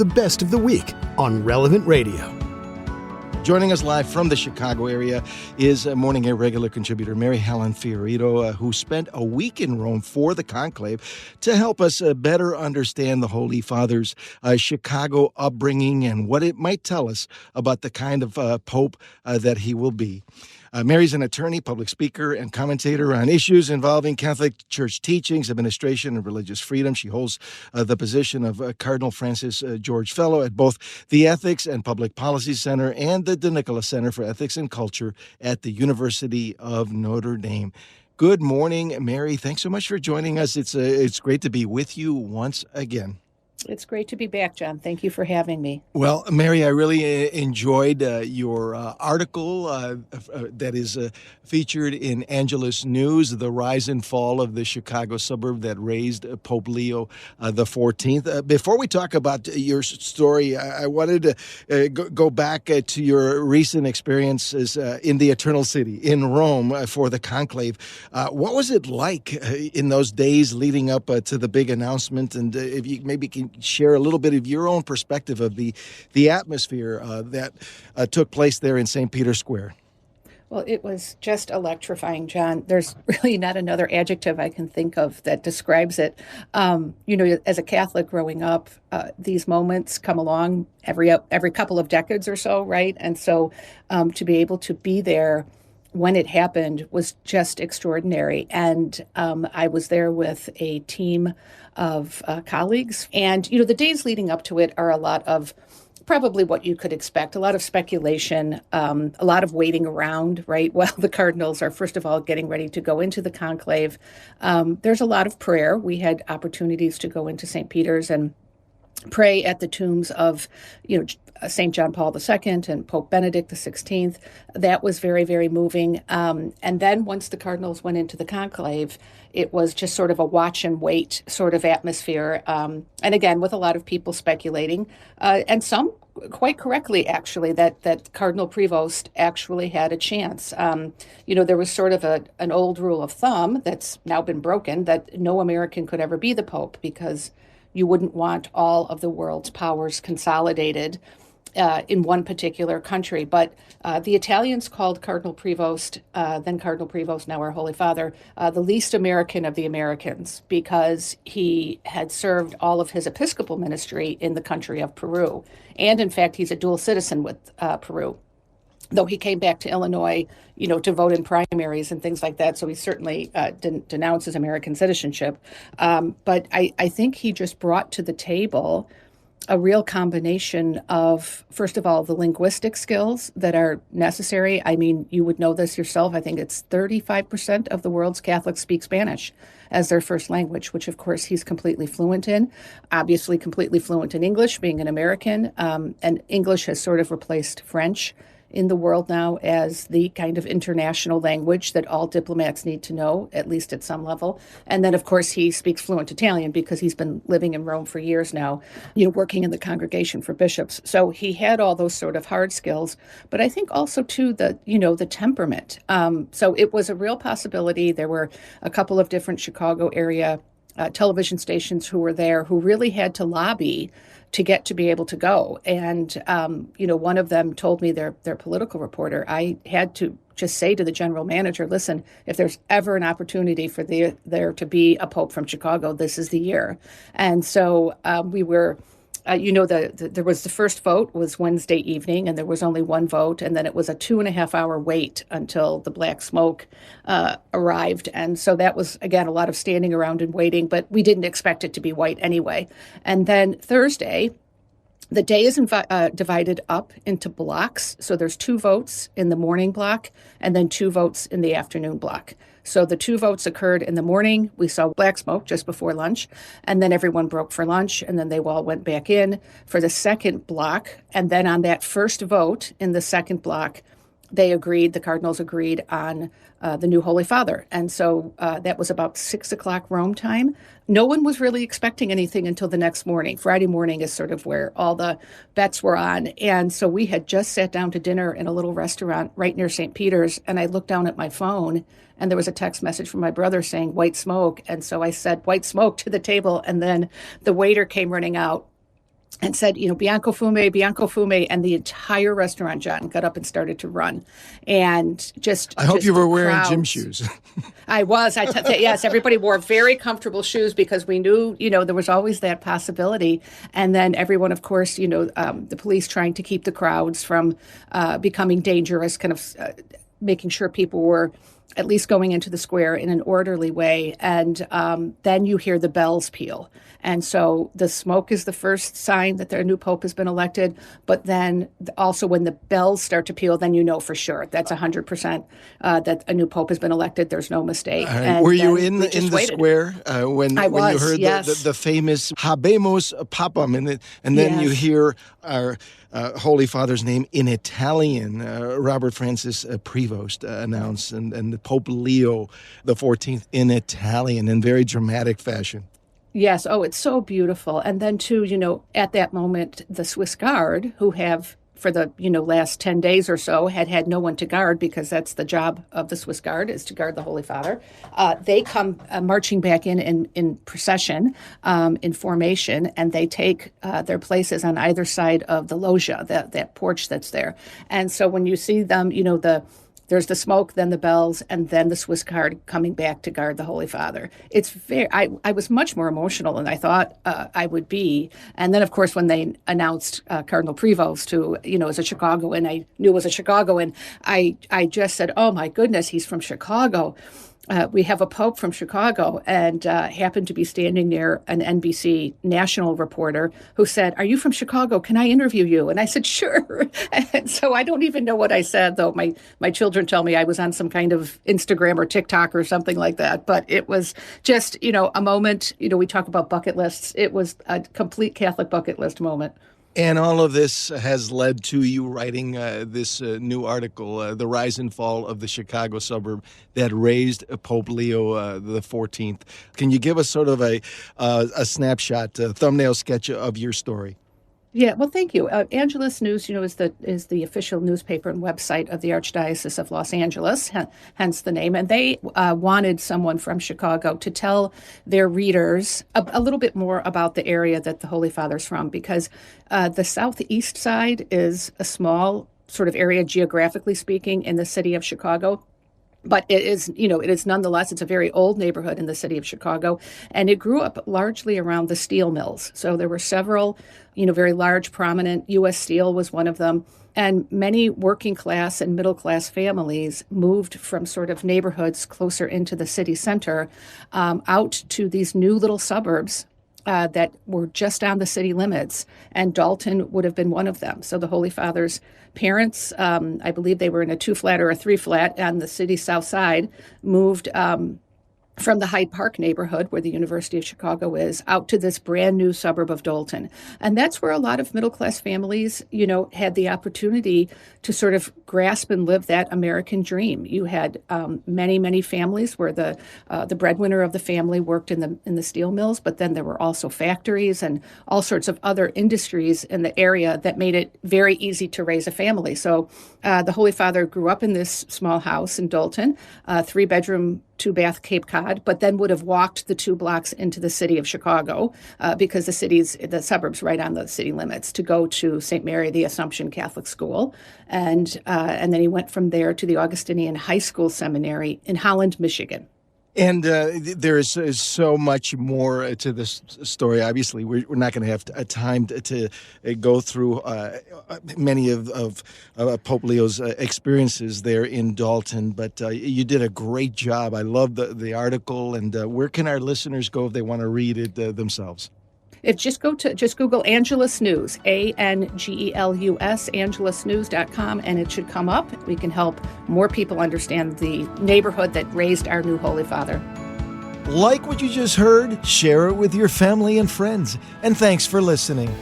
the best of the week on Relevant Radio. Joining us live from the Chicago area is Morning Air regular contributor Mary Hallan FioRito, who spent a week in Rome for the Conclave to help us better understand the Holy Father's Chicago upbringing and what it might tell us about the kind of Pope that he will be. Mary's an attorney, public speaker, and commentator on issues involving Catholic Church teachings, administration, and religious freedom. She holds the position of Cardinal Francis George Fellow at both the Ethics and Public Policy Center and the De Nicola Center for Ethics and Culture at the University of Notre Dame. Good morning, Mary. Thanks so much for joining us. It's great to be with you once again. It's great to be back, John. Thank you for having me. Well, Mary, I really enjoyed your article that is featured in Angelus News, The Rise and Fall of the Chicago Suburb That Raised Pope Leo XIV. Before we talk about your story, I wanted to go back to your recent experiences in the Eternal City, in Rome, for the Conclave. What was it like in those days leading up to the big announcement? And if you maybe can share a little bit of your own perspective of the atmosphere that took place there in St. Peter's Square. Well, it was just electrifying, John. There's really not another adjective I can think of that describes it. As a Catholic growing up, these moments come along every couple of decades or so, right? And so to be able to be there when it happened was just extraordinary. And I was there with a team of colleagues. And, the days leading up to it are a lot of probably what you could expect, a lot of speculation, a lot of waiting around, right? While the cardinals are, first of all, getting ready to go into the conclave. There's a lot of prayer. We had opportunities to go into St. Peter's and pray at the tombs of, St. John Paul II and Pope Benedict XVI. That was very, very moving. And then once the cardinals went into the conclave, it was just sort of a watch and wait sort of atmosphere. And again, with a lot of people speculating, and some quite correctly, actually, that Cardinal Prevost actually had a chance. There was sort of an old rule of thumb that's now been broken, that no American could ever be the Pope because you wouldn't want all of the world's powers consolidated in one particular country. But the Italians called Cardinal Prevost, then Cardinal Prevost, now our Holy Father, the least American of the Americans, because he had served all of his episcopal ministry in the country of Peru. And in fact, he's a dual citizen with Peru, though he came back to Illinois, to vote in primaries and things like that. So he certainly didn't denounce his American citizenship. But I think he just brought to the table a real combination of, first of all, the linguistic skills that are necessary. I mean, you would know this yourself. I think it's 35% of the world's Catholics speak Spanish as their first language, which, of course, he's completely fluent in. Obviously, completely fluent in English, being an American. And English has sort of replaced French in the world now as the kind of international language that all diplomats need to know, at least at some level. And then, of course, he speaks fluent Italian because he's been living in Rome for years now, working in the Congregation for Bishops. So he had all those sort of hard skills, but I think also, too, the temperament. So it was a real possibility. There were a couple of different Chicago area television stations who were there who really had to lobby to get to be able to go. And, one of them told me, their political reporter, I had to just say to the general manager, listen, if there's ever an opportunity for there to be a Pope from Chicago, this is the year. And so we were, there was the first vote was Wednesday evening, and there was only one vote. And then it was a 2.5-hour wait until the black smoke arrived. And so that was, again, a lot of standing around and waiting, but we didn't expect it to be white anyway. And then Thursday, the day is divided up into blocks. So there's 2 votes in the morning block and then 2 votes in the afternoon block. So the 2 votes occurred in the morning. We saw black smoke just before lunch, and then everyone broke for lunch, and then they all went back in for the second block. And then on that first vote in the second block, the cardinals agreed on the new Holy Father. And so that was about 6 o'clock Rome time. No one was really expecting anything until the next morning. Friday morning is sort of where all the bets were on. And so we had just sat down to dinner in a little restaurant right near St. Peter's. And I looked down at my phone and there was a text message from my brother saying white smoke. And so I said white smoke to the table. And then the waiter came running out and said, Bianco Fume, and the entire restaurant, John, got up and started to run. And I hope you were wearing crowds. gym shoes. I was. Yes, everybody wore very comfortable shoes because we knew, there was always that possibility. And then everyone, of course, the police trying to keep the crowds from becoming dangerous, kind of making sure people were at least going into the square in an orderly way. And then you hear the bells peal. And so the smoke is the first sign that their new pope has been elected. But then also when the bells start to peal, then you know for sure that's 100% that a new pope has been elected. There's no mistake. Were you in the square when you heard yes. the famous Habemus Papam, and then yes. you hear our Holy Father's name in Italian, Robert Francis Prevost announced, and Pope Leo XIV in Italian in very dramatic fashion. Yes. Oh, it's so beautiful. And then, too, at that moment, the Swiss Guard, who have for the last 10 days or so had no one to guard, because that's the job of the Swiss Guard, is to guard the Holy Father. They come marching back in procession, in formation, and they take their places on either side of the loggia, that porch that's there. And so when you see them, there's the smoke, then the bells, and then the Swiss Guard coming back to guard the Holy Father. It's I was much more emotional than I thought I would be. And then, of course, when they announced Cardinal Prevost, who, is a Chicagoan, I knew was a Chicagoan, I just said, oh, my goodness, he's from Chicago. We have a pope from Chicago, and happened to be standing near an NBC national reporter who said, "Are you from Chicago? Can I interview you?" And I said, "Sure." And so I don't even know what I said, though. My children tell me I was on some kind of Instagram or TikTok or something like that. But it was just, a moment. We talk about bucket lists. It was a complete Catholic bucket list moment. And all of this has led to you writing this new article, The Rise and Fall of the Chicago Suburb That Raised Pope Leo XIV. Can you give us sort of a snapshot, a thumbnail sketch of your story? Yeah, well, thank you. Angelus News, is the official newspaper and website of the Archdiocese of Los Angeles, hence the name. And they wanted someone from Chicago to tell their readers a little bit more about the area that the Holy Father's from, because the southeast side is a small sort of area, geographically speaking, in the city of Chicago. But it is nonetheless, it's a very old neighborhood in the city of Chicago, and it grew up largely around the steel mills. So there were several, very large, prominent. U.S. Steel was one of them. And many working class and middle class families moved from sort of neighborhoods closer into the city center out to these new little suburbs that were just on the city limits, and Dalton would have been one of them. So the Holy Father's parents, I believe they were in a 2-flat or a 3-flat on the city's south side, moved from the Hyde Park neighborhood, where the University of Chicago is, out to this brand new suburb of Dalton. And that's where a lot of middle-class families, had the opportunity to sort of grasp and live that American dream. You had many, many families where the breadwinner of the family worked in the steel mills, but then there were also factories and all sorts of other industries in the area that made it very easy to raise a family. So the Holy Father grew up in this small house in Dalton, 3-bedroom, 2-bath Cape Cod, but then would have walked the 2 blocks into the city of Chicago because the suburbs right on the city limits, to go to St. Mary the Assumption Catholic School. And then he went from there to the Augustinian High School Seminary in Holland, Michigan. And there is so much more to this story. Obviously, we're not going to have time to go through many of Pope Leo's experiences there in Dalton, but you did a great job. I love the article. And where can our listeners go if they want to read it themselves? Just Google Angelus News, ANGELUS, angelusnews.com, and it should come up. We can help more people understand the neighborhood that raised our new Holy Father. Like what you just heard, share it with your family and friends. And thanks for listening.